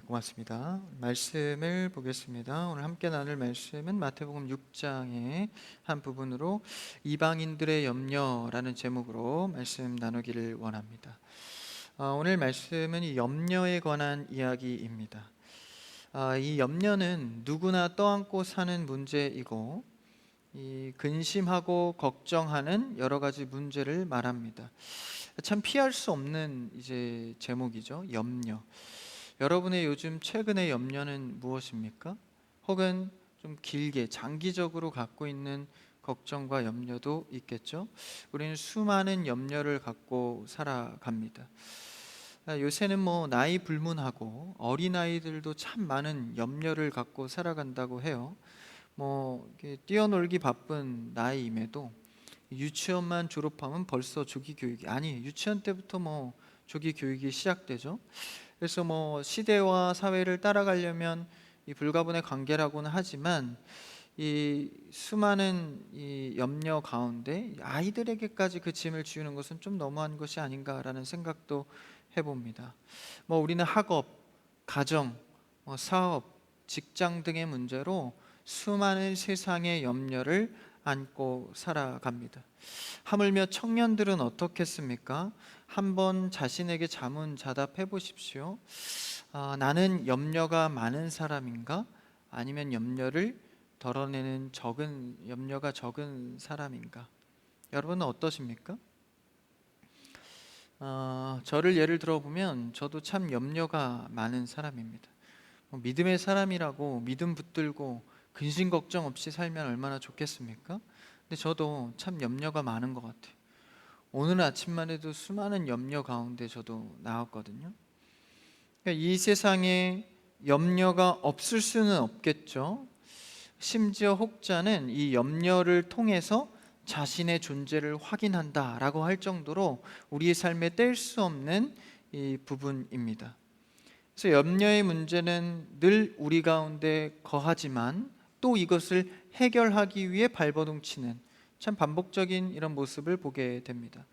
고맙습니다. 말씀을 보겠습니다. 오늘 함께 나눌 말씀은 마태복음 6장의 한 부분으로 이방인들의 염려라는 제목으로 말씀 나누기를 원합니다. 오늘 말씀은 이 염려에 관한 이야기입니다. 이 염려는 누구나 떠안고 사는 문제이고 이 근심하고 걱정하는 여러 가지 문제를 말합니다. 참 피할 수 없는 제목이죠. 염려. 여러분의 요즘 최근의 염려는 무엇입니까? 혹은 좀 길게 장기적으로 갖고 있는 걱정과 염려도 있겠죠. 우리는 수많은 염려를 갖고 살아갑니다. 요새는 나이 불문하고 어린아이들도 참 많은 염려를 갖고 살아간다고 해요. 이렇게 뛰어놀기 바쁜 나이임에도 유치원만 졸업하면 벌써 조기 교육이, 유치원 때부터 조기 교육이 시작되죠. 그래서 시대와 사회를 따라가려면 이 불가분의 관계라고는 하지만 이 수많은 이 염려 가운데 아이들에게까지 그 짐을 지우는 것은 좀 너무한 것이 아닌가라는 생각도 해봅니다. 우리는 학업, 가정, 사업, 직장 등의 문제로 수많은 세상의 염려를 안고 살아갑니다. 하물며 청년들은 어떻겠습니까? 한번 자신에게 자문자답해 보십시오. 나는 염려가 많은 사람인가? 아니면 염려를 덜어내는 염려가 적은 사람인가? 여러분은 어떠십니까? 저를 예를 들어보면 저도 참 염려가 많은 사람입니다. 믿음의 사람이라고 믿음 붙들고 근심 걱정 없이 살면 얼마나 좋겠습니까? 근데 저도 참 염려가 많은 것 같아요. 오늘 아침만 해도 수많은 염려 가운데 저도 나왔거든요. 이 세상에 염려가 없을 수는 없겠죠. 심지어 혹자는 이 염려를 통해서 자신의 존재를 확인한다라고 할 정도로 우리의 삶에 뗄 수 없는 이 부분입니다. 그래서 염려의 문제는 늘 우리 가운데 거하지만 또 이것을 해결하기 위해 발버둥치는 참 반복적인 이런 모습을 보게 됩니다.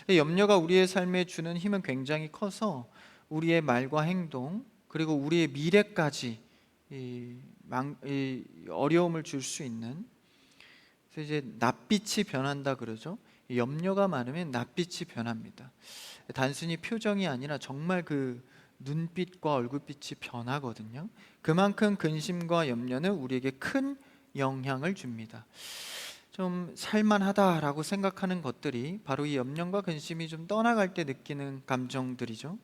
염려가 우리의 삶에 주는 힘은 굉장히 커서 우리의 말과 행동 그리고 우리의 미래까지 이 어려움을 줄 수 있는, 그래서 낯빛이 변한다 그러죠. 염려가 많으면 낯빛이 변합니다. 단순히 표정이 아니라 정말 그 눈빛과 얼굴빛이 변하거든요. 그만큼 근심과 염려는 우리에게 큰 영향을 줍니다. 좀 살만하다라고 생각하는 것들이 바로 이 염려과 근심이 좀 떠나갈 때 느끼는 감정들이죠.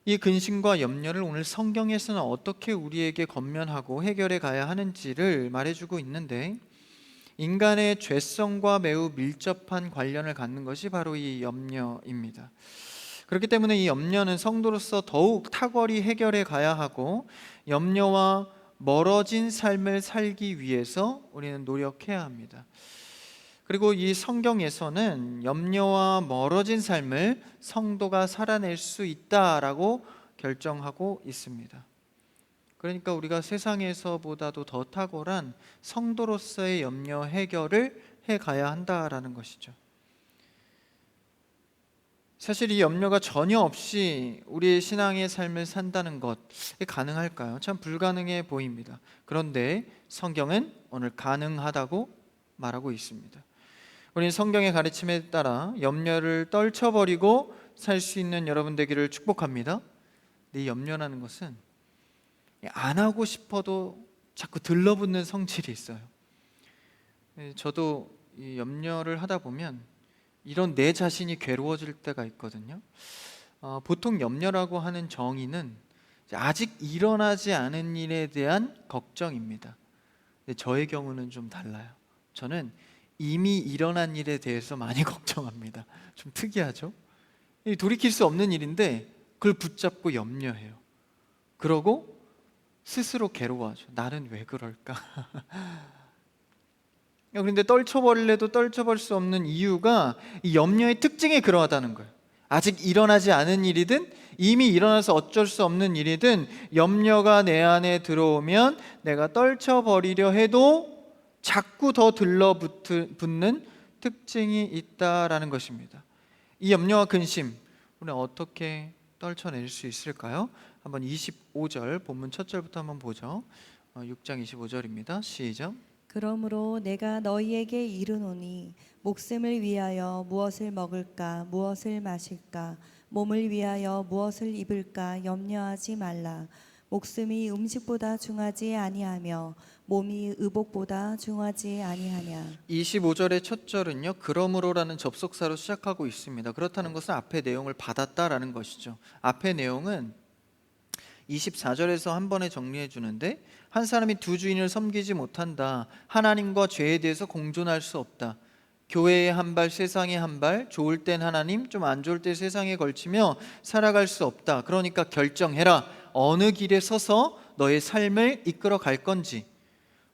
이 근심과 염려를 오늘 성경에서는 어떻게 우리에게 권면하고 해결해 가야 하는지를 말해주고 있는데, 인간의 죄성과 매우 밀접한 관련을 갖는 것이 바로 이 염려입니다. 그렇기 때문에 이 염려는 성도로서 더욱 탁월히 해결해 가야 하고, 염려와 멀어진 삶을 살기 위해서 우리는 노력해야 합니다. 그리고 이 성경에서는 염려와 멀어진 삶을 성도가 살아낼 수 있다라고 결정하고 있습니다. 그러니까 우리가 세상에서보다도 더 탁월한 성도로서의 염려 해결을 해 가야 한다라는 것이죠. 사실 이 염려가 전혀 없이 우리의 신앙의 삶을 산다는 것, 가능할까요? 참 불가능해 보입니다. 그런데 성경은 오늘 가능하다고 말하고 있습니다. 우리는 성경의 가르침에 따라 염려를 떨쳐버리고 살 수 있는 여러분 되기를 축복합니다. 이 염려라는 것은 안 하고 싶어도 자꾸 들러붙는 성질이 있어요. 저도 이 염려를 하다 보면 이런 내 자신이 괴로워질 때가 있거든요. 보통 염려라고 하는 정의는 아직 일어나지 않은 일에 대한 걱정입니다. 근데 저의 경우는 좀 달라요. 저는 이미 일어난 일에 대해서 많이 걱정합니다. 좀 특이하죠? 돌이킬 수 없는 일인데 그걸 붙잡고 염려해요. 그러고 스스로 괴로워하죠. 나는 왜 그럴까? 그런데 떨쳐버릴래도 떨쳐버릴 수 없는 이유가 이 염려의 특징이 그러하다는 거예요. 아직 일어나지 않은 일이든 이미 일어나서 어쩔 수 없는 일이든 염려가 내 안에 들어오면 내가 떨쳐버리려 해도 자꾸 더 들러붙는 특징이 있다라는 것입니다. 이 염려와 근심, 우리는 어떻게 떨쳐낼 수 있을까요? 한번 25절 본문 첫 절부터 한번 보죠. 6장 25절입니다. 시작. 그러므로 내가 너희에게 이르노니 목숨을 위하여 무엇을 먹을까 무엇을 마실까 몸을 위하여 무엇을 입을까 염려하지 말라. 목숨이 음식보다 중하지 아니하며 몸이 의복보다 중하지 아니하냐. 25절의 첫 절은요, 그러므로라는 접속사로 시작하고 있습니다. 그렇다는 것은 앞의 내용을 받았다라는 것이죠. 앞의 내용은 24절에서 한 번에 정리해 주는데, 한 사람이 두 주인을 섬기지 못한다. 하나님과 죄에 대해서 공존할 수 없다. 교회에 한 발, 세상에 한 발, 좋을 땐 하나님, 좀 안 좋을 때 세상에 걸치며 살아갈 수 없다. 그러니까 결정해라. 어느 길에 서서 너의 삶을 이끌어 갈 건지.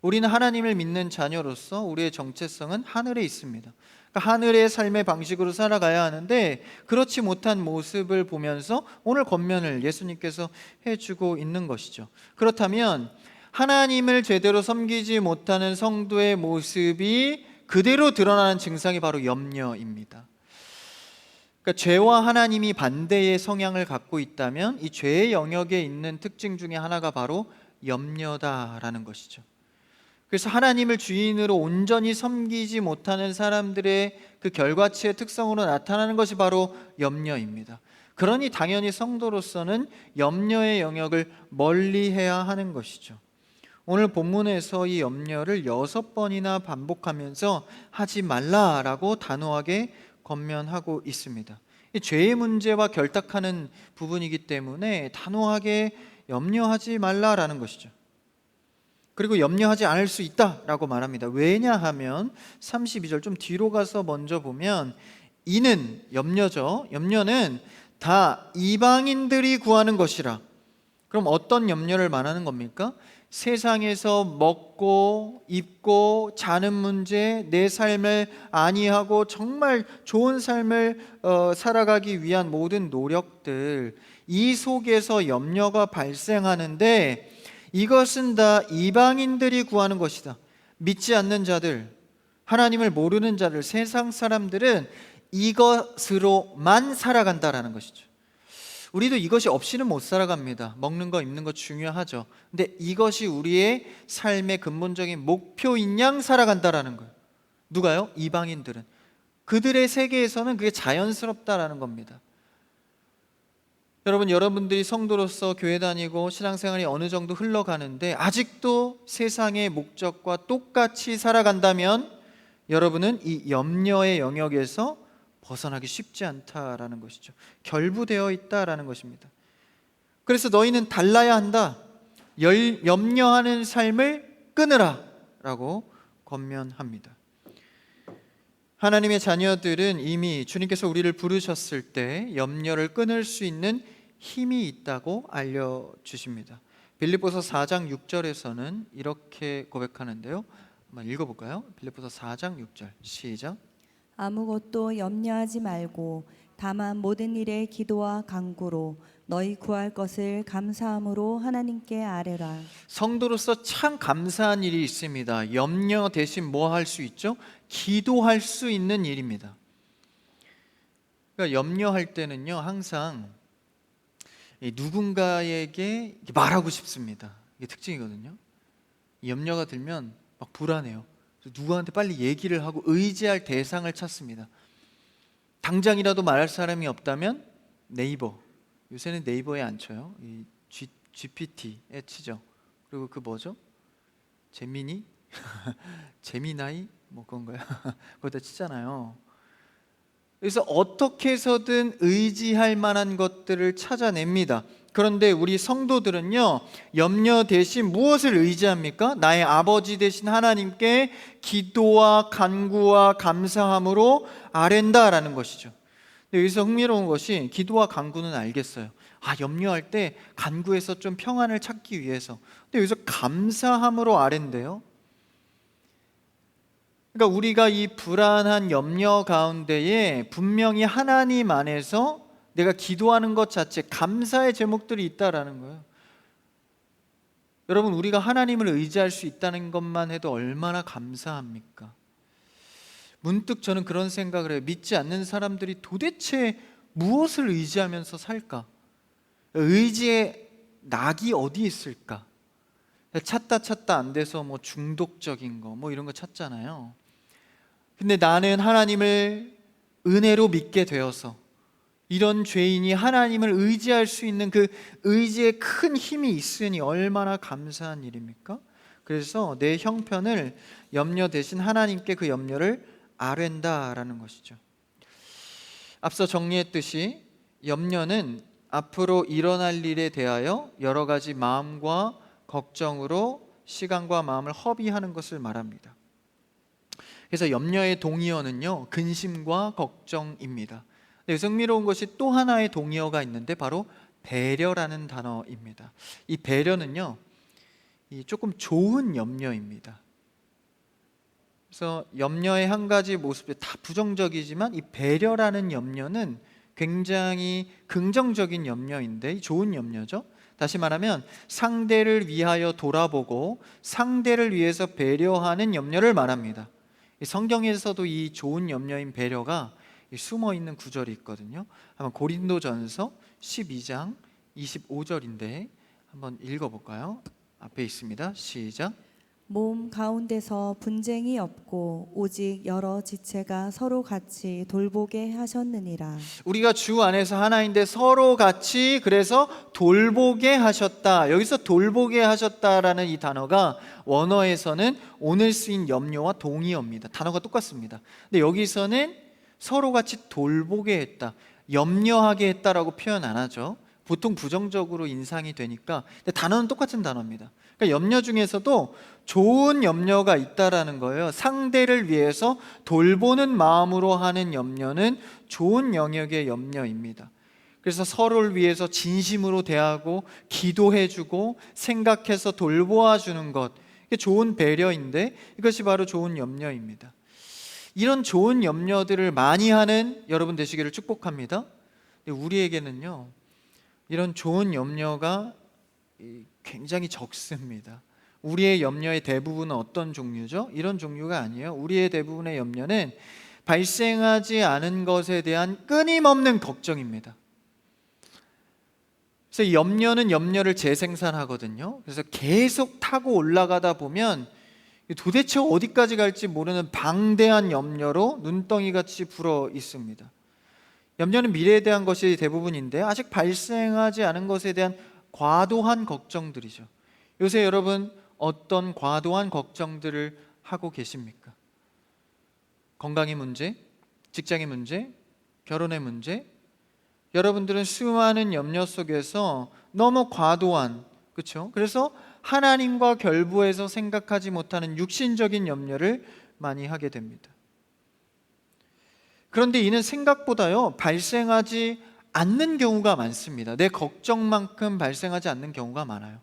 우리는 하나님을 믿는 자녀로서 우리의 정체성은 하늘에 있습니다. 그러니까 하늘의 삶의 방식으로 살아가야 하는데, 그렇지 못한 모습을 보면서 오늘 권면을 예수님께서 해주고 있는 것이죠. 그렇다면 하나님을 제대로 섬기지 못하는 성도의 모습이 그대로 드러나는 증상이 바로 염려입니다. 그러니까 죄와 하나님이 반대의 성향을 갖고 있다면 이 죄의 영역에 있는 특징 중에 하나가 바로 염려다라는 것이죠. 그래서 하나님을 주인으로 온전히 섬기지 못하는 사람들의 그 결과치의 특성으로 나타나는 것이 바로 염려입니다. 그러니 당연히 성도로서는 염려의 영역을 멀리해야 하는 것이죠. 오늘 본문에서 이 염려를 6번이나 반복하면서 하지 말라라고 단호하게 권면하고 있습니다. 이 죄의 문제와 결탁하는 부분이기 때문에 단호하게 염려하지 말라라는 것이죠. 그리고 염려하지 않을 수 있다라고 말합니다. 왜냐하면 32절 좀 뒤로 가서 먼저 보면, 이는 염려죠. 염려는 다 이방인들이 구하는 것이라. 그럼 어떤 염려를 말하는 겁니까? 세상에서 먹고 입고 자는 문제, 내 삶을 안위하고 정말 좋은 삶을 살아가기 위한 모든 노력들, 이 속에서 염려가 발생하는데, 이것은 다 이방인들이 구하는 것이다. 믿지 않는 자들, 하나님을 모르는 자들, 세상 사람들은 이것으로만 살아간다라는 것이죠. 우리도 이것이 없이는 못 살아갑니다. 먹는 거 입는 거 중요하죠. 근데 이것이 우리의 삶의 근본적인 목표인 양 살아간다라는 거예요. 누가요? 이방인들은. 그들의 세계에서는 그게 자연스럽다라는 겁니다. 여러분들이 성도로서 교회 다니고 신앙생활이 어느 정도 흘러가는데 아직도 세상의 목적과 똑같이 살아간다면 여러분은 이 염려의 영역에서 벗어나기 쉽지 않다라는 것이죠. 결부되어 있다라는 것입니다. 그래서 너희는 달라야 한다. 염려하는 삶을 끊으라 라고 권면합니다. 하나님의 자녀들은 이미 주님께서 우리를 부르셨을 때 염려를 끊을 수 있는 힘이 있다고 알려주십니다. 빌립보서 4장 6절에서는 이렇게 고백하는데요. 한번 읽어볼까요? 빌립보서 4장 6절 시작. 아무것도 염려하지 말고 다만 모든 일에 기도와 간구로 너희 구할 것을 감사함으로 하나님께 아뢰라. 성도로서 참 감사한 일이 있습니다. 염려 대신 뭐 할 수 있죠? 기도할 수 있는 일입니다. 그러니까 염려할 때는요, 항상 누군가에게 말하고 싶습니다. 이게 특징이거든요. 염려가 들면 막 불안해요. 누구한테 빨리 얘기를 하고 의지할 대상을 찾습니다. 당장이라도 말할 사람이 없다면 네이버, 요새는 네이버에 안 쳐요. 이 GPT에 치죠. 그리고 그 뭐죠? 제미니? 제미나이? 뭐 그건가요? 거기다 치잖아요. 그래서 어떻게 해서든 의지할 만한 것들을 찾아냅니다. 그런데 우리 성도들은요, 염려 대신 무엇을 의지합니까? 나의 아버지 되신 하나님께 기도와 간구와 감사함으로 아랜다라는 것이죠. 근데 여기서 흥미로운 것이, 기도와 간구는 알겠어요. 염려할 때 간구해서 좀 평안을 찾기 위해서. 근데 여기서 감사함으로 아랜대요. 그러니까 우리가 이 불안한 염려 가운데에 분명히 하나님 안에서 내가 기도하는 것 자체, 감사의 제목들이 있다라는 거예요. 여러분, 우리가 하나님을 의지할 수 있다는 것만 해도 얼마나 감사합니까? 문득 저는 그런 생각을 해요. 믿지 않는 사람들이 도대체 무엇을 의지하면서 살까? 의지의 낙이 어디 있을까? 찾다 안 돼서 뭐 중독적인 거 뭐 이런 거 찾잖아요. 근데 나는 하나님을 은혜로 믿게 되어서 이런 죄인이 하나님을 의지할 수 있는 그 의지에 큰 힘이 있으니 얼마나 감사한 일입니까? 그래서 내 형편을 염려 대신 하나님께 그 염려를 아뢰다라는 것이죠. 앞서 정리했듯이 염려는 앞으로 일어날 일에 대하여 여러 가지 마음과 걱정으로 시간과 마음을 허비하는 것을 말합니다. 그래서 염려의 동의어는요, 근심과 걱정입니다. 여기서 흥미로운 것이 또 하나의 동의어가 있는데 바로 배려라는 단어입니다. 이 배려는요, 조금 좋은 염려입니다. 그래서 염려의 한 가지 모습이 다 부정적이지만 이 배려라는 염려는 굉장히 긍정적인 염려인데 좋은 염려죠. 다시 말하면 상대를 위하여 돌아보고 상대를 위해서 배려하는 염려를 말합니다. 성경에서도 이 좋은 염려인 배려가 숨어 있는 구절이 있거든요. 한번 고린도전서 12장 25절인데 한번 읽어볼까요? 앞에 있습니다. 시작. 몸 가운데서 분쟁이 없고 오직 여러 지체가 서로 같이 돌보게 하셨느니라. 우리가 주 안에서 하나인데 서로 같이 그래서 돌보게 하셨다. 여기서 돌보게 하셨다라는 이 단어가 원어에서는 오늘 쓰인 염려와 동의어입니다. 단어가 똑같습니다. 근데 여기서는 서로 같이 돌보게 했다, 염려하게 했다라고 표현 안 하죠. 보통 부정적으로 인상이 되니까. 근데 단어는 똑같은 단어입니다. 그러니까 염려 중에서도 좋은 염려가 있다라는 거예요. 상대를 위해서 돌보는 마음으로 하는 염려는 좋은 영역의 염려입니다. 그래서 서로를 위해서 진심으로 대하고 기도해주고 생각해서 돌보아주는 것, 이게 좋은 배려인데 이것이 바로 좋은 염려입니다. 이런 좋은 염려들을 많이 하는 여러분 되시기를 축복합니다. 우리에게는요, 이런 좋은 염려가 굉장히 적습니다. 우리의 염려의 대부분은 어떤 종류죠? 이런 종류가 아니에요. 우리의 대부분의 염려는 발생하지 않은 것에 대한 끊임없는 걱정입니다. 그래서 이 염려는 염려를 재생산하거든요. 그래서 계속 타고 올라가다 보면 도대체 어디까지 갈지 모르는 방대한 염려로 눈덩이같이 불어 있습니다. 염려는 미래에 대한 것이 대부분인데 아직 발생하지 않은 것에 대한 과도한 걱정들이죠. 요새 여러분 어떤 과도한 걱정들을 하고 계십니까? 건강의 문제, 직장의 문제, 결혼의 문제. 여러분들은 수많은 염려 속에서 너무 과도한, 그렇죠? 그래서 하나님과 결부해서 생각하지 못하는 육신적인 염려를 많이 하게 됩니다. 그런데 이는 생각보다요 발생하지 않는 경우가 많습니다. 내 걱정만큼 발생하지 않는 경우가 많아요.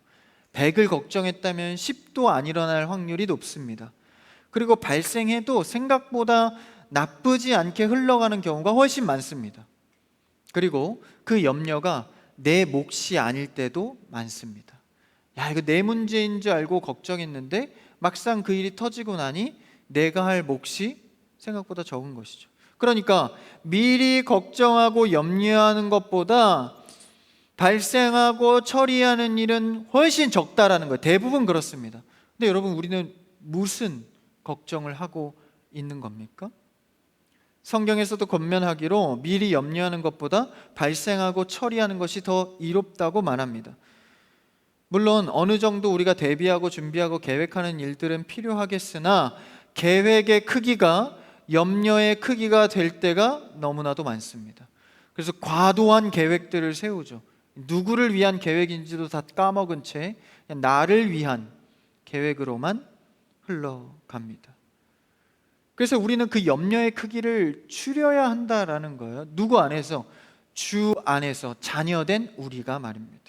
100을 걱정했다면 10도 안 일어날 확률이 높습니다. 그리고 발생해도 생각보다 나쁘지 않게 흘러가는 경우가 훨씬 많습니다. 그리고 그 염려가 내 몫이 아닐 때도 많습니다. 야, 이거 내 문제인 줄 알고 걱정했는데 막상 그 일이 터지고 나니 내가 할 몫이 생각보다 적은 것이죠. 그러니까 미리 걱정하고 염려하는 것보다 발생하고 처리하는 일은 훨씬 적다라는 거예요. 대부분 그렇습니다. 근데 여러분, 우리는 무슨 걱정을 하고 있는 겁니까? 성경에서도 권면하기로 미리 염려하는 것보다 발생하고 처리하는 것이 더 이롭다고 말합니다. 물론 어느 정도 우리가 대비하고 준비하고 계획하는 일들은 필요하겠으나 계획의 크기가 염려의 크기가 될 때가 너무나도 많습니다. 그래서 과도한 계획들을 세우죠. 누구를 위한 계획인지도 다 까먹은 채 그냥 나를 위한 계획으로만 흘러갑니다. 그래서 우리는 그 염려의 크기를 줄여야 한다라는 거예요. 누구 안에서? 주 안에서 자녀된 우리가 말입니다.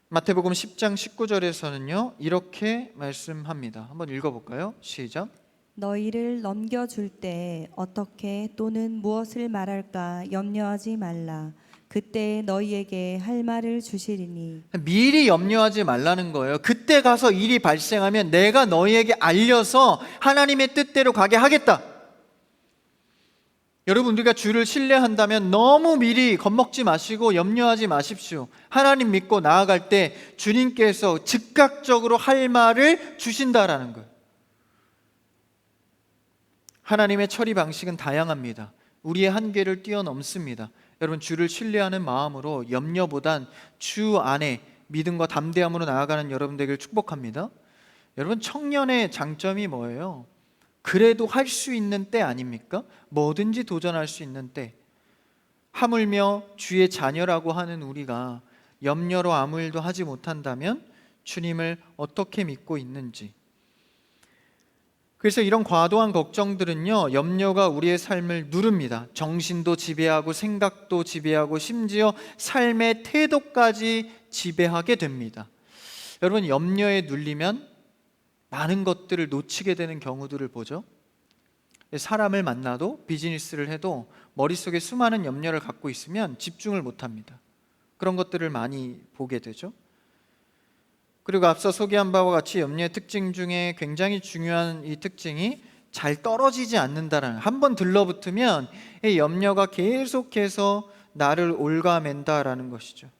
마태복음 10장 19절에서는요 이렇게 말씀합니다. 한번 읽어볼까요? 시작. 너희를 넘겨줄 때 어떻게 또는 무엇을 말할까 염려하지 말라. 그때 너희에게 할 말을 주시리니. 미리 염려하지 말라는 거예요. 그때 가서 일이 발생하면 내가 너희에게 알려서 하나님의 뜻대로 가게 하겠다. 여러분, 우리가 주를 신뢰한다면 너무 미리 겁먹지 마시고 염려하지 마십시오. 하나님 믿고 나아갈 때 주님께서 즉각적으로 할 말을 주신다라는 거예요. 하나님의 처리 방식은 다양합니다. 우리의 한계를 뛰어넘습니다. 여러분, 주를 신뢰하는 마음으로 염려보단 주 안에 믿음과 담대함으로 나아가는 여러분 되기를 축복합니다. 여러분, 청년의 장점이 뭐예요? 그래도 할 수 있는 때 아닙니까? 뭐든지 도전할 수 있는 때. 하물며 주의 자녀라고 하는 우리가 염려로 아무 일도 하지 못한다면 주님을 어떻게 믿고 있는지. 그래서 이런 과도한 걱정들은요, 염려가 우리의 삶을 누릅니다. 정신도 지배하고 생각도 지배하고 심지어 삶의 태도까지 지배하게 됩니다. 여러분, 염려에 눌리면 많은 것들을 놓치게 되는 경우들을 보죠. 사람을 만나도 비즈니스를 해도 머릿속에 수많은 염려를 갖고 있으면 집중을 못합니다. 그런 것들을 많이 보게 되죠. 그리고 앞서 소개한 바와 같이 염려의 특징 중에 굉장히 중요한 이 특징이 잘 떨어지지 않는다라는, 한번 들러붙으면 이 염려가 계속해서 나를 옭아맨다라는 것이죠.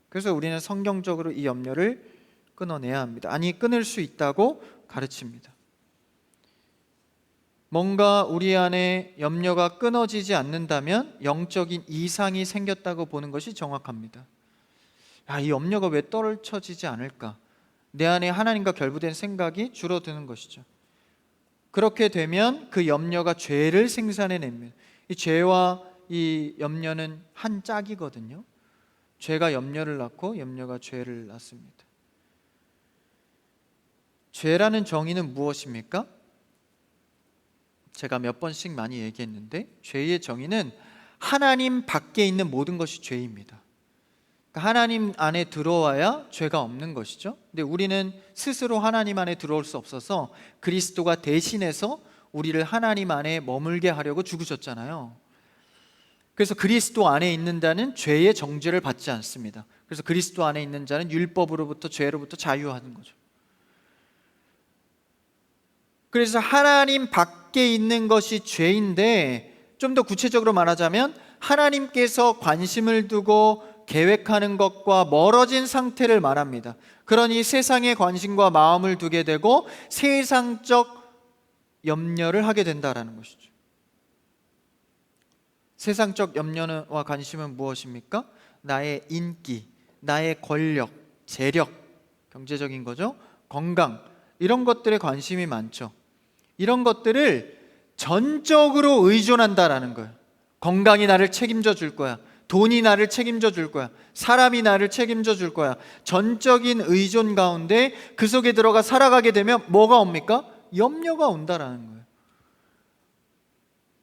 그래서 우리는 성경적으로 이 염려를 끊어내야 합니다. 아니, 끊을 수 있다고 가르칩니다. 뭔가 우리 안에 염려가 끊어지지 않는다면 영적인 이상이 생겼다고 보는 것이 정확합니다. 이 염려가 왜 떨쳐지지 않을까? 내 안에 하나님과 결부된 생각이 줄어드는 것이죠. 그렇게 되면 그 염려가 죄를 생산해냅니다. 이 죄와 이 염려는 한 짝이거든요. 죄가 염려를 낳고 염려가 죄를 낳습니다. 죄라는 정의는 무엇입니까? 제가 몇 번씩 많이 얘기했는데, 죄의 정의는 하나님 밖에 있는 모든 것이 죄입니다. 그러니까 하나님 안에 들어와야 죄가 없는 것이죠. 근데 우리는 스스로 하나님 안에 들어올 수 없어서 그리스도가 대신해서 우리를 하나님 안에 머물게 하려고 죽으셨잖아요. 그래서 그리스도 안에 있는 자는 죄의 정죄를 받지 않습니다. 그래서 그리스도 안에 있는 자는 율법으로부터, 죄로부터 자유하는 거죠. 그래서 하나님 밖에 있는 것이 죄인데, 좀 더 구체적으로 말하자면 하나님께서 관심을 두고 계획하는 것과 멀어진 상태를 말합니다. 그러니 세상에 관심과 마음을 두게 되고 세상적 염려를 하게 된다라는 것이죠. 세상적 염려와 관심은 무엇입니까? 나의 인기, 나의 권력, 재력, 경제적인 거죠. 건강, 이런 것들에 관심이 많죠. 이런 것들을 전적으로 의존한다라는 거예요. 건강이 나를 책임져 줄 거야. 돈이 나를 책임져 줄 거야. 사람이 나를 책임져 줄 거야. 전적인 의존 가운데 그 속에 들어가 살아가게 되면 뭐가 옵니까? 염려가 온다라는 거예요.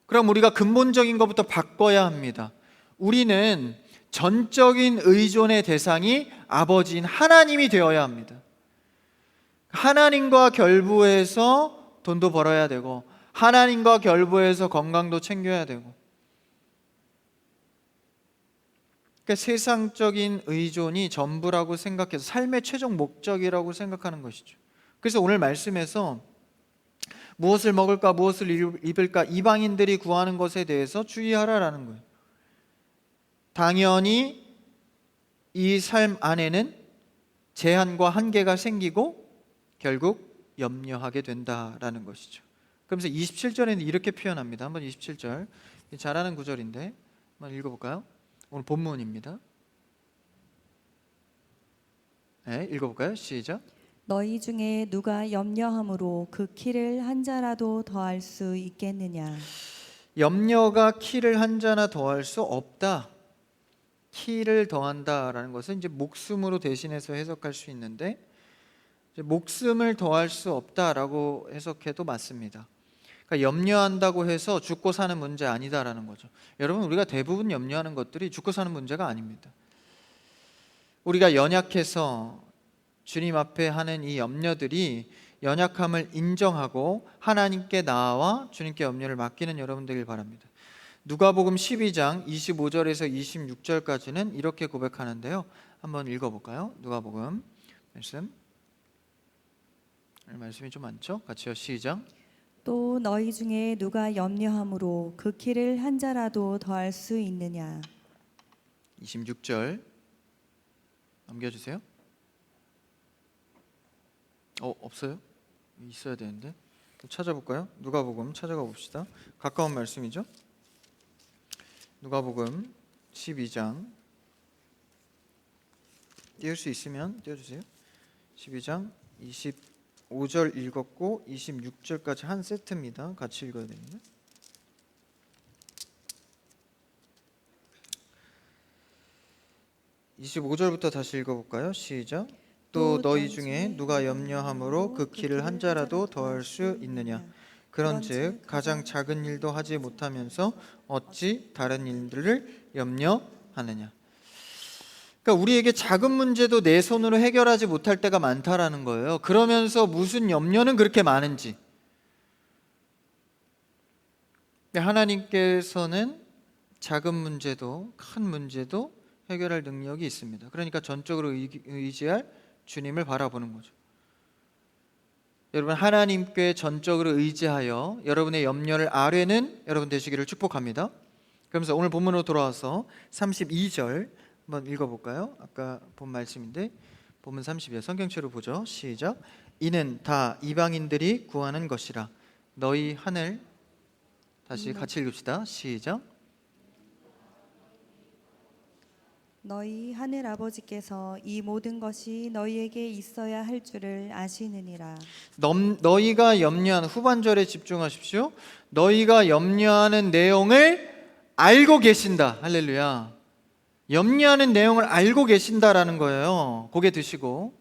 그럼 우리가 근본적인 것부터 바꿔야 합니다. 우리는 전적인 의존의 대상이 아버지인 하나님이 되어야 합니다. 하나님과 결부해서 돈도 벌어야 되고, 하나님과 결부해서 건강도 챙겨야 되고. 그러니까 세상적인 의존이 전부라고 생각해서 삶의 최종 목적이라고 생각하는 것이죠. 그래서 오늘 말씀에서 무엇을 먹을까, 무엇을 입을까, 이방인들이 구하는 것에 대해서 주의하라라는 거예요. 당연히 이 삶 안에는 제한과 한계가 생기고 결국 염려하게 된다라는 것이죠. 그러면서 27절에는 이렇게 표현합니다. 한번 27절, 잘하는 구절인데 한번 읽어볼까요? 오늘 본문입니다. 네, 읽어볼까요? 시작. 너희 중에 누가 염려함으로 그 키를 한 자라도 더할 수 있겠느냐? 염려가 키를 한 자나 더할 수 없다. 키를 더한다라는 것은 이제 목숨으로 대신해서 해석할 수 있는데, 이제 목숨을 더할 수 없다라고 해석해도 맞습니다. 그러니까 염려한다고 해서 죽고 사는 문제 아니다라는 거죠. 여러분, 우리가 대부분 염려하는 것들이 죽고 사는 문제가 아닙니다. 우리가 연약해서 주님 앞에 하는 이 염려들이 연약함을 인정하고 하나님께 나아와 주님께 염려를 맡기는 여러분 되길 바랍니다. 누가복음 12장 25절에서 26절까지는 이렇게 고백하는데요. 한번 읽어볼까요? 누가복음 말씀이 좀 많죠? 같이요. 시작. 또 너희 중에 누가 염려함으로 그 키를 한 자라도 더할 수 있느냐. 26절 넘겨주세요. 없어요? 있어야 되는데. 또 찾아볼까요? 누가복음 찾아가 봅시다. 가까운 말씀이죠. 누가복음 12장 띄울 수 있으면 띄워주세요. 12장 25절 읽었고 26절까지 한 세트입니다. 같이 읽어야 됩니다. 25절부터 다시 읽어볼까요? 시작. 또 너희 중에 누가 염려함으로 그 키를 한 자라도 더할 수 있느냐. 그런즉 가장 작은 일도 하지 못하면서 어찌 다른 일들을 염려하느냐. 그러니까 우리에게 작은 문제도 내 손으로 해결하지 못할 때가 많다라는 거예요. 그러면서 무슨 염려는 그렇게 많은지. 하나님께서는 작은 문제도 큰 문제도 해결할 능력이 있습니다. 그러니까 전적으로 의지할 주님을 바라보는 거죠. 여러분, 하나님께 전적으로 의지하여 여러분의 염려를 아뢰는 여러분 되시기를 축복합니다. 그러면서 오늘 본문으로 돌아와서 32절 한번 읽어볼까요? 아까 본 말씀인데 본문 32절 성경체로 보죠. 시작. 이는 다 이방인들이 구하는 것이라. 너희 하늘, 다시 같이 읽읍시다. 시작. 너희 하늘 아버지께서 이 모든 것이 너희에게 있어야 할 줄을 아시느니라. 너희가 염려하는, 후반절에 집중하십시오. 너희가 염려하는 내용을 알고 계신다. 할렐루야. 염려하는 내용을 알고 계신다라는 거예요. 고개 드시고,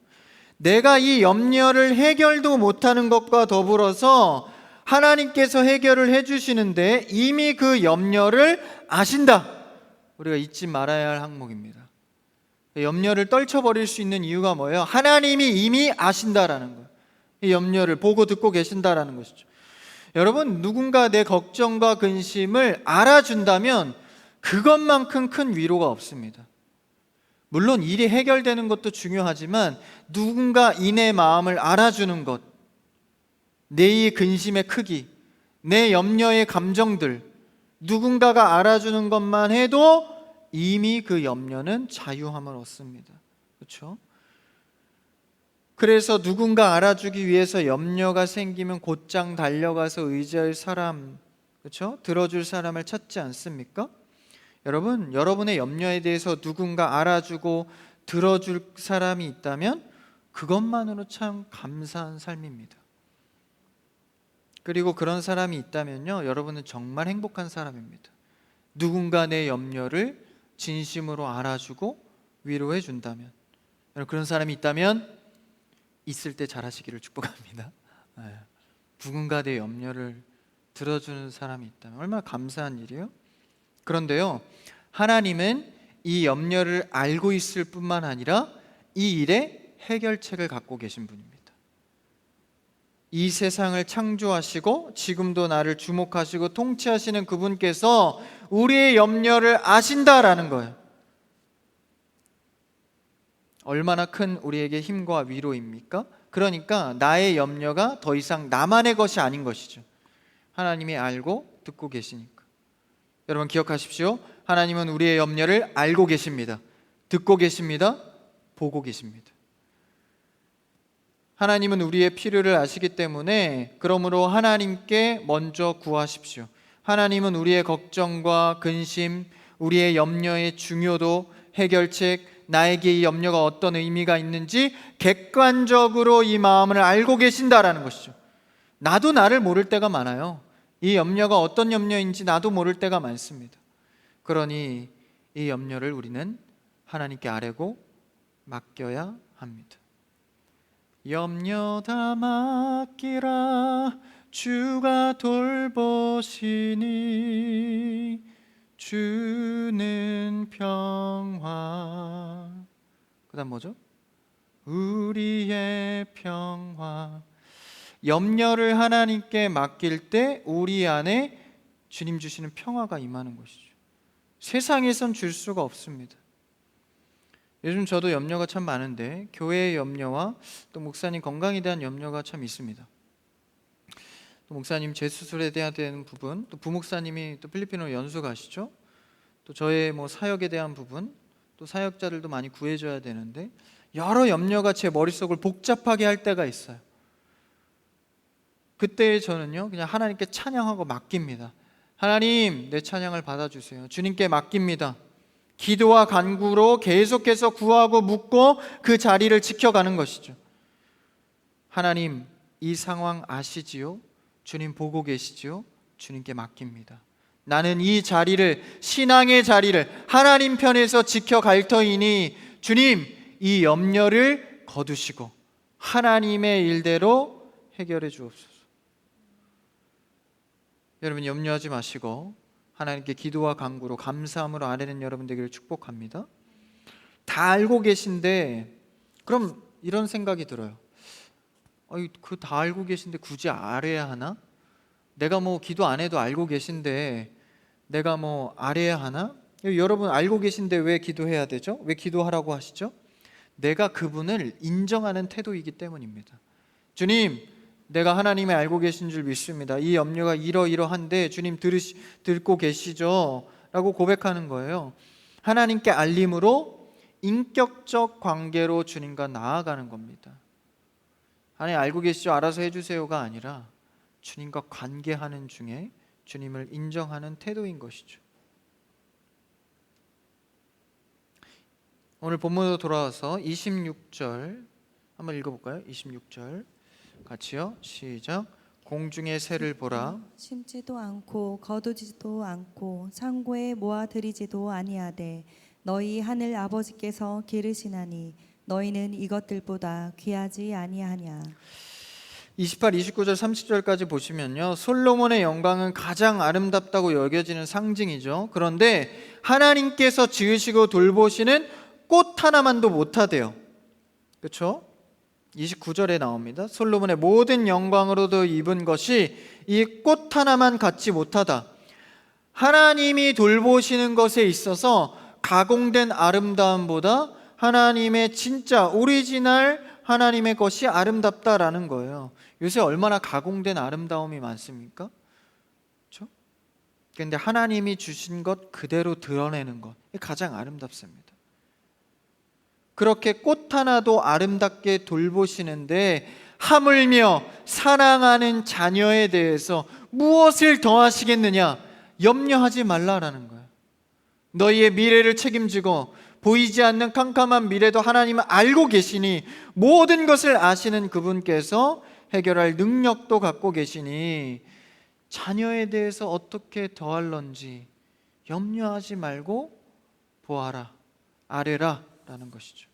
내가 이 염려를 해결도 못하는 것과 더불어서 하나님께서 해결을 해주시는데 이미 그 염려를 아신다. 우리가 잊지 말아야 할 항목입니다. 염려를 떨쳐버릴 수 있는 이유가 뭐예요? 하나님이 이미 아신다라는 거예요. 이 염려를 보고 듣고 계신다라는 것이죠. 여러분, 누군가 내 걱정과 근심을 알아준다면 그것만큼 큰 위로가 없습니다. 물론 일이 해결되는 것도 중요하지만 누군가 내 마음을 알아주는 것, 내 근심의 크기, 내 염려의 감정들, 누군가가 알아주는 것만 해도 이미 그 염려는 자유함을 얻습니다. 그렇죠? 그래서 누군가 알아주기 위해서 염려가 생기면 곧장 달려가서 의지할 사람, 그렇죠? 들어줄 사람을 찾지 않습니까? 여러분, 여러분의 염려에 대해서 누군가 알아주고 들어줄 사람이 있다면 그것만으로 참 감사한 삶입니다. 그리고 그런 사람이 있다면요, 여러분은 정말 행복한 사람입니다. 누군가 내 염려를 진심으로 알아주고 위로해 준다면, 여러분, 그런 사람이 있다면 있을 때 잘하시기를 축복합니다. 누군가 내 염려를 들어주는 사람이 있다면 얼마나 감사한 일이에요? 그런데요, 하나님은 이 염려를 알고 있을 뿐만 아니라 이 일의 해결책을 갖고 계신 분입니다. 이 세상을 창조하시고 지금도 나를 주목하시고 통치하시는 그분께서 우리의 염려를 아신다라는 거예요. 얼마나 큰 우리에게 힘과 위로입니까? 그러니까 나의 염려가 더 이상 나만의 것이 아닌 것이죠. 하나님이 알고 듣고 계시니까. 여러분 기억하십시오. 하나님은 우리의 염려를 알고 계십니다. 듣고 계십니다. 보고 계십니다. 하나님은 우리의 필요를 아시기 때문에 그러므로 하나님께 먼저 구하십시오. 하나님은 우리의 걱정과 근심, 우리의 염려의 중요도, 해결책, 나에게 이 염려가 어떤 의미가 있는지 객관적으로 이 마음을 알고 계신다라는 것이죠. 나도 나를 모를 때가 많아요. 이 염려가 어떤 염려인지 나도 모를 때가 많습니다. 그러니 이 염려를 우리는 하나님께 아뢰고 맡겨야 합니다. 염려 다 맡기라 주가 돌보시니 주는 평화. 그 다음 뭐죠? 우리의 평화. 염려를 하나님께 맡길 때 우리 안에 주님 주시는 평화가 임하는 것이죠. 세상에선 줄 수가 없습니다. 요즘 저도 염려가 참 많은데 교회의 염려와 또 목사님 건강에 대한 염려가 참 있습니다. 또 목사님 재수술에 대한 부분, 또 부목사님이 또 필리핀으로 연수 가시죠. 또 저의 뭐 사역에 대한 부분, 또 사역자들도 많이 구해줘야 되는데 여러 염려가 제 머릿속을 복잡하게 할 때가 있어요. 그때 저는요 그냥 하나님께 찬양하고 맡깁니다. 하나님, 내 찬양을 받아주세요. 주님께 맡깁니다. 기도와 간구로 계속해서 구하고 묻고 그 자리를 지켜가는 것이죠. 하나님, 이 상황 아시지요? 주님 보고 계시지요? 주님께 맡깁니다. 나는 이 자리를, 신앙의 자리를 하나님 편에서 지켜갈 터이니 주님, 이 염려를 거두시고 하나님의 일대로 해결해 주옵소서. 여러분, 염려하지 마시고 하나님께 기도와 간구로 감사함으로 아뢰는 여러분 되기를 축복합니다. 다 알고 계신데, 그럼 이런 생각이 들어요. 그 다 알고 계신데 굳이 아뢰야 하나? 내가 뭐 기도 안 해도 알고 계신데 내가 뭐 아뢰야 하나? 여러분, 알고 계신데 왜 기도해야 되죠? 왜 기도하라고 하시죠? 내가 그분을 인정하는 태도이기 때문입니다. 주님, 내가 하나님의 알고 계신 줄 믿습니다. 이 염려가 이러이러한데 주님 듣고 계시죠? 라고 고백하는 거예요. 하나님께 알림으로 인격적 관계로 주님과 나아가는 겁니다. 하나님 알고 계시죠? 알아서 해주세요가 아니라 주님과 관계하는 중에 주님을 인정하는 태도인 것이죠. 오늘 본문으로 돌아와서 26절 한번 읽어볼까요? 26절 같이요. 시작. 공중의 새를 보라. 심지도 않고 거두지도 않고 창고에 모아들이지도 아니하되 너희 하늘 아버지께서 기르시나니 너희는 이것들보다 귀하지 아니하냐. 28, 29절, 30절까지 보시면요, 솔로몬의 영광은 가장 아름답다고 여겨지는 상징이죠. 그런데 하나님께서 지으시고 돌보시는 꽃 하나만도 못하대요. 그렇죠? 29절에 나옵니다. 솔로몬의 모든 영광으로도 입은 것이 이 꽃 하나만 갖지 못하다. 하나님이 돌보시는 것에 있어서 가공된 아름다움보다 하나님의 진짜 오리지널 하나님의 것이 아름답다라는 거예요. 요새 얼마나 가공된 아름다움이 많습니까? 그렇죠? 그런데 하나님이 주신 것 그대로 드러내는 것, 가장 아름답습니다. 그렇게 꽃 하나도 아름답게 돌보시는데 하물며 사랑하는 자녀에 대해서 무엇을 더하시겠느냐? 염려하지 말라라는 거예요. 너희의 미래를 책임지고 보이지 않는 캄캄한 미래도 하나님은 알고 계시니 모든 것을 아시는 그분께서 해결할 능력도 갖고 계시니 자녀에 대해서 어떻게 더할런지 염려하지 말고 보아라, 아뢰라 라는 것이죠.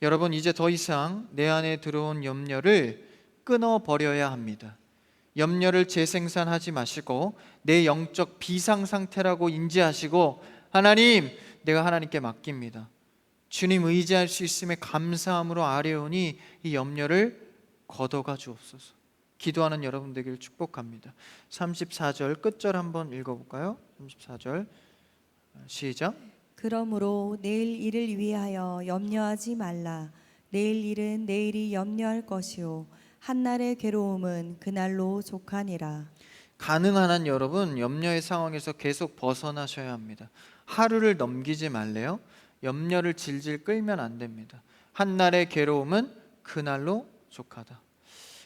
여러분, 이제 더 이상 내 안에 들어온 염려를 끊어버려야 합니다. 염려를 재생산하지 마시고 내 영적 비상 상태라고 인지하시고 하나님, 내가 하나님께 맡깁니다. 주님 의지할 수 있음에 감사함으로 아뢰오니 이 염려를 걷어가 주옵소서. 기도하는 여러분 되기를 축복합니다. 34절 끝절 한번 읽어볼까요? 34절 시작. 그러므로 내일 일을 위하여 염려하지 말라. 내일 일은 내일이 염려할 것이요 한날의 괴로움은 그날로 족하니라. 가능한 한 여러분, 염려의 상황에서 계속 벗어나셔야 합니다. 하루를 넘기지 말래요. 염려를 질질 끌면 안 됩니다. 한날의 괴로움은 그날로 족하다.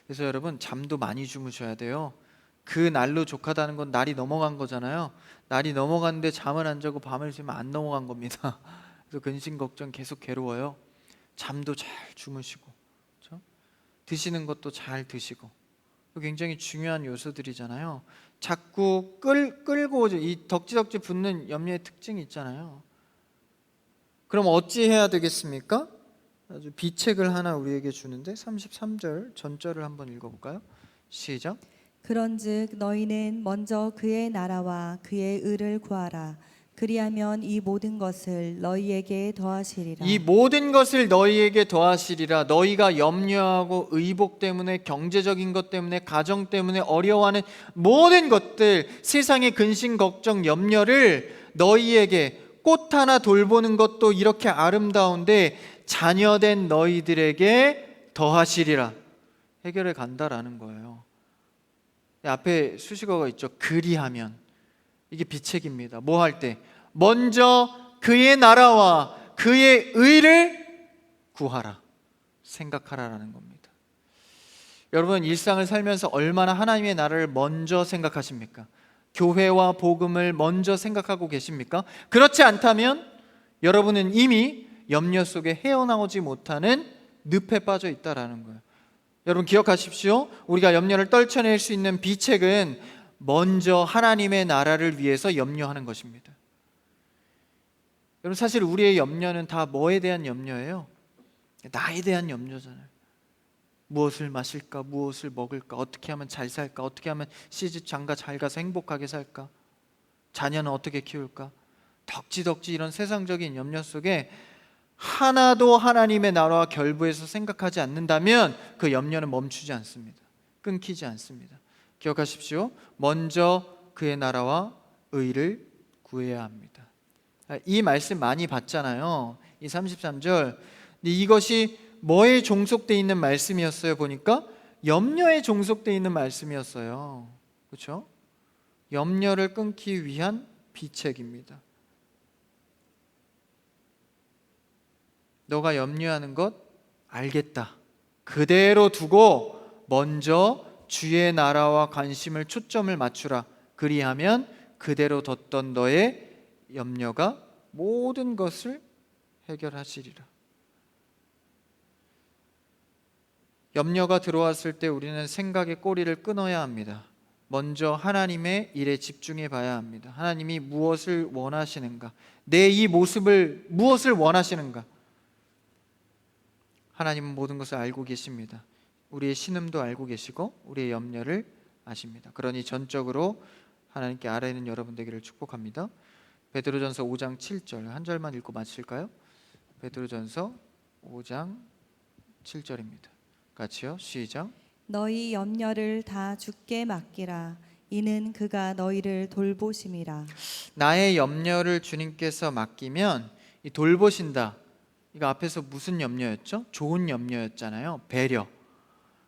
그래서 여러분, 잠도 많이 주무셔야 돼요. 그 날로 족하다는 건 날이 넘어간 거잖아요. 날이 넘어갔는데 잠을 안 자고 밤을 새면 안 넘어간 겁니다. 그래서 근심 걱정 계속 괴로워요. 잠도 잘 주무시고, 그렇죠? 드시는 것도 잘 드시고, 굉장히 중요한 요소들이잖아요. 자꾸 끌고 이 덕지덕지 붙는 염려의 특징이 있잖아요. 그럼 어찌 해야 되겠습니까? 아주 비책을 하나 우리에게 주는데 33절 전절을 한번 읽어볼까요? 시작. 그런즉 너희는 먼저 그의 나라와 그의 의를 구하라. 그리하면 이 모든 것을 너희에게 더하시리라. 이 모든 것을 너희에게 더하시리라. 너희가 염려하고 의복 때문에, 경제적인 것 때문에, 가정 때문에 어려워하는 모든 것들, 세상의 근심, 걱정, 염려를 너희에게, 꽃 하나 돌보는 것도 이렇게 아름다운데 자녀된 너희들에게 더하시리라. 해결해 간다라는 거예요. 앞에 수식어가 있죠. 그리하면. 이게 비책입니다. 뭐 할 때? 먼저 그의 나라와 그의 의를 구하라, 생각하라라는 겁니다. 여러분, 일상을 살면서 얼마나 하나님의 나라를 먼저 생각하십니까? 교회와 복음을 먼저 생각하고 계십니까? 그렇지 않다면 여러분은 이미 염려 속에 헤어나오지 못하는 늪에 빠져 있다라는 거예요. 여러분 기억하십시오. 우리가 염려를 떨쳐낼 수 있는 비책은 먼저 하나님의 나라를 위해서 염려하는 것입니다. 여러분, 사실 우리의 염려는 다 뭐에 대한 염려예요? 나에 대한 염려잖아요. 무엇을 마실까? 무엇을 먹을까? 어떻게 하면 잘 살까? 어떻게 하면 시집 장가 잘 가서 행복하게 살까? 자녀는 어떻게 키울까? 덕지덕지 이런 세상적인 염려 속에 하나도 하나님의 나라와 결부해서 생각하지 않는다면 그 염려는 멈추지 않습니다. 끊기지 않습니다. 기억하십시오. 먼저 그의 나라와 의를 구해야 합니다. 이 말씀 많이 봤잖아요. 이 33절. 근데 이것이 뭐에 종속되어 있는 말씀이었어요? 보니까 염려에 종속되어 있는 말씀이었어요. 그렇죠? 염려를 끊기 위한 비책입니다. 너가 염려하는 것 알겠다. 그대로 두고 먼저 주의 나라와 관심을 초점을 맞추라. 그리하면 그대로 뒀던 너의 염려가 모든 것을 해결하시리라. 염려가 들어왔을 때 우리는 생각의 꼬리를 끊어야 합니다. 먼저 하나님의 일에 집중해 봐야 합니다. 하나님이 무엇을 원하시는가? 내 이 모습을 무엇을 원하시는가? 하나님은 모든 것을 알고 계십니다. 우리의 신음도 알고 계시고 우리의 염려를 아십니다. 그러니 전적으로 하나님께 아뢰는 여러분 되기를 축복합니다. 베드로전서 5장 7절 한 절만 읽고 마칠까요? 베드로전서 5장 7절입니다. 같이요. 시작. 너희 염려를 다 주께 맡기라. 이는 그가 너희를 돌보심이라. 나의 염려를 주님께서 맡기면 이 돌보신다. 이거 앞에서 무슨 염려였죠? 좋은 염려였잖아요. 배려.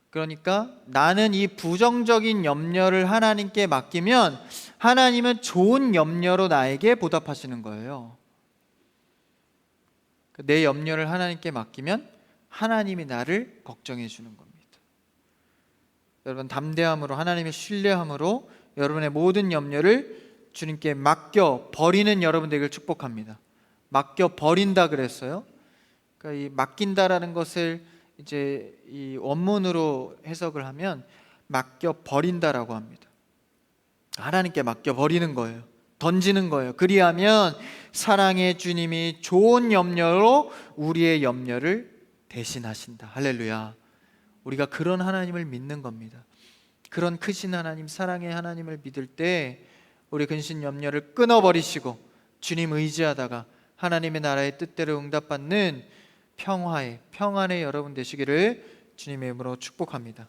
그러니까 나는 이 부정적인 염려를 하나님께 맡기면 하나님은 좋은 염려로 나에게 보답하시는 거예요. 내 염려를 하나님께 맡기면 하나님이 나를 걱정해 주는 겁니다. 여러분, 담대함으로 하나님의 신뢰함으로 여러분의 모든 염려를 주님께 맡겨 버리는 여러분 되기를 축복합니다. 맡겨 버린다 그랬어요. 그러니까 이 맡긴다라는 것을 이제 이 원문으로 해석을 하면 맡겨 버린다라고 합니다. 하나님께 맡겨 버리는 거예요. 던지는 거예요. 그리하면 사랑의 주님이 좋은 염려로 우리의 염려를 대신하신다. 할렐루야. 우리가 그런 하나님을 믿는 겁니다. 그런 크신 하나님, 사랑의 하나님을 믿을 때 우리 근심 염려를 끊어버리시고 주님 의지하다가 하나님의 나라의 뜻대로 응답받는 평안의 여러분 되시기를 주님의 이름으로 축복합니다.